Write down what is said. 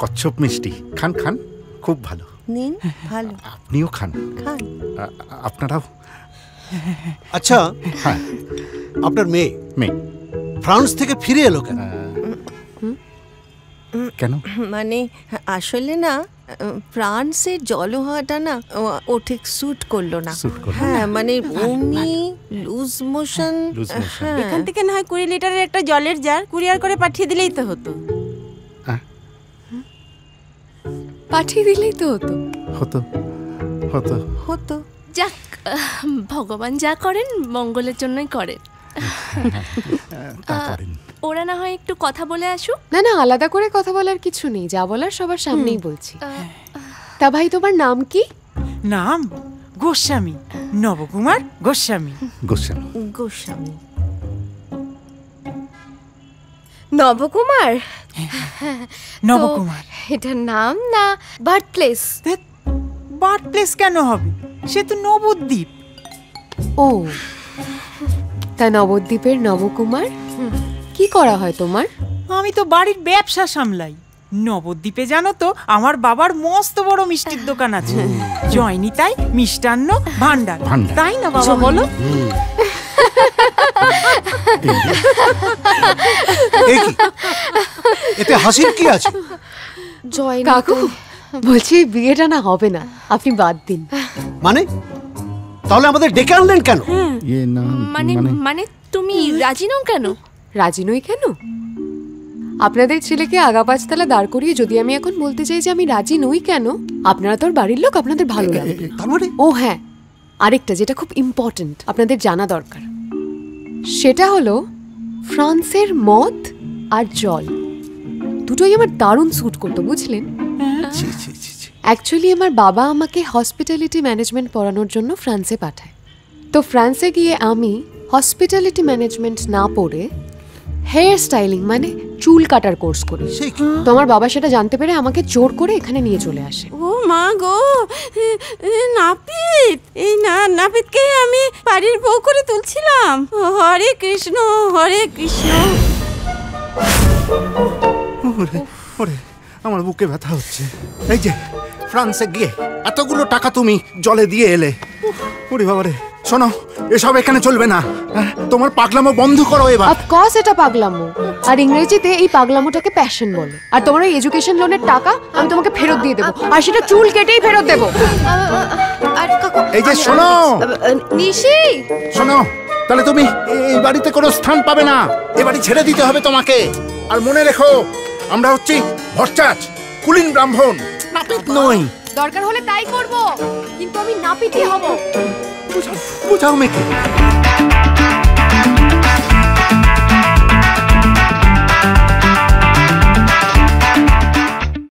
কচ্ছপ মিষ্টি খান খান, খুব ভালো। নিন, ভালো। আপনিও খান। খান। আপনারাও। আচ্ছা, হ্যাঁ, আপনার মেয়ে ফ্রান্স থেকে ফিরে এলো কেন? কেন? মানে আসলে না, ফ্রান্সের জলহাওয়াটা না ও ঠিক স্যুট করলো না। হ্যাঁ, মানে বমি, লুজ মোশন। এখান থেকে না হয় 20 লিটারের একটা জলের জার কুরিয়ার করে পাঠিয়ে দিলেই তো হতো। পাঠিয়ে দিলেই তো হতো। হতো হতো হতো। যাক, ভগবান যা করেন মঙ্গলের জন্যই করেন। ওরা না হয় একটু কথা বলে আসুক। না না, আলাদা করে কথা বলার কিছু নেই, যা বলার সবার সামনেই বলছি। তা ভাই, তোমার নাম কি? নাম গোস্বামী, নবকুমার গোস্বামী। গোস্বামী। গোস্বামী। নবকুমার? নবকুমার এটা নাম না বার্থ প্লেস? বার্থ প্লেস কেন হবে, সে তো নবদ্বীপ। ও, তা নবদ্বীপের নবকুমার। কি করা হয় তোমার? আমি তো বাড়ির ব্যবসা সামলাই। নবদ্বীপে জানো তো আমার বাবার মস্ত বড় মিষ্টির দোকান আছে, জয়নিতাই মিষ্টান্ন ভান্ডার, তাই না বাবা বলো? এতে হাসির কি আছে? কাকু বলছি, বিয়েটা না হবে না, আপনি বাদ দিন। মানে তাহলে আমাদের ডেকে আনলেন কেন? মানে মানে তুমি রাজি নও কেন? রাজি নই কেন? আপনাদের ছেলেকে আগা পাঁচতলা দাঁড় করিয়ে যদি আমি এখন বলতে চাই যে আমি রাজি নই কেন, আপনারা তো বাড়ির লোক, আপনাদের ভালো লাগবে। ও হ্যাঁ, আরেকটা যেটা খুব ইম্পর্টেন্ট আপনাদের জানা দরকার, সেটা হলো ফ্রান্সের মদ আর জল দুটোই আমার দারুণ স্যুট করতো, বুঝলেন? অ্যাকচুয়ালি আমার বাবা আমাকে হসপিটালিটি ম্যানেজমেন্ট পড়ানোর জন্য ফ্রান্সে পাঠায়। তো ফ্রান্সে গিয়ে আমি হসপিটালিটি ম্যানেজমেন্ট না পড়ে হেয়ার স্টাইলিং মানে চুল কাটার কোর্স করি। তো আমার বাবা সেটা জানতে পেরে আমাকে জোর করে এখানে নিয়ে চলে আসে। ও মা গো, নাপিত! এই নাপিতকে আমি বাড়ির বউ করে তুলছিলাম। হরে কৃষ্ণ, হরে কৃষ্ণ। ওরে, আমার বুকে ব্যথা হচ্ছে। এই যে ফ্রান্সে গিয়ে এতগুলো টাকা তুমি জলে দিয়ে এলে, ওরে বাবারে। শোনো, এসব এখানে চলবে না, তোমার পাগলামো বন্ধ করো এবার। অফকোর্স এটা পাগলামো, আর ইংরেজিতে এই পাগলামোটাকে প্যাশন বলে। আর তোমার ওই এডুকেশন লোনের টাকা আমি তোমাকে ফেরত দিয়ে দেবো, আর সেটা চুল কেটেই ফেরত দেবো। এই যে শোনো নিশি, শোনো, তাহলে তুমি এই বাড়িতে কোনো স্থান পাবে না, এ বাড়ি ছেড়ে দিতে হবে তোমাকে। আর মনে রেখো, আমরা হচ্ছি ভট্টাচ, কুলীন ব্রাহ্মণ, নাপিত নই। দরকার হলে তাই করব, কিন্তু আমি নাপিতই হব। বুঝাও মেয়েকে।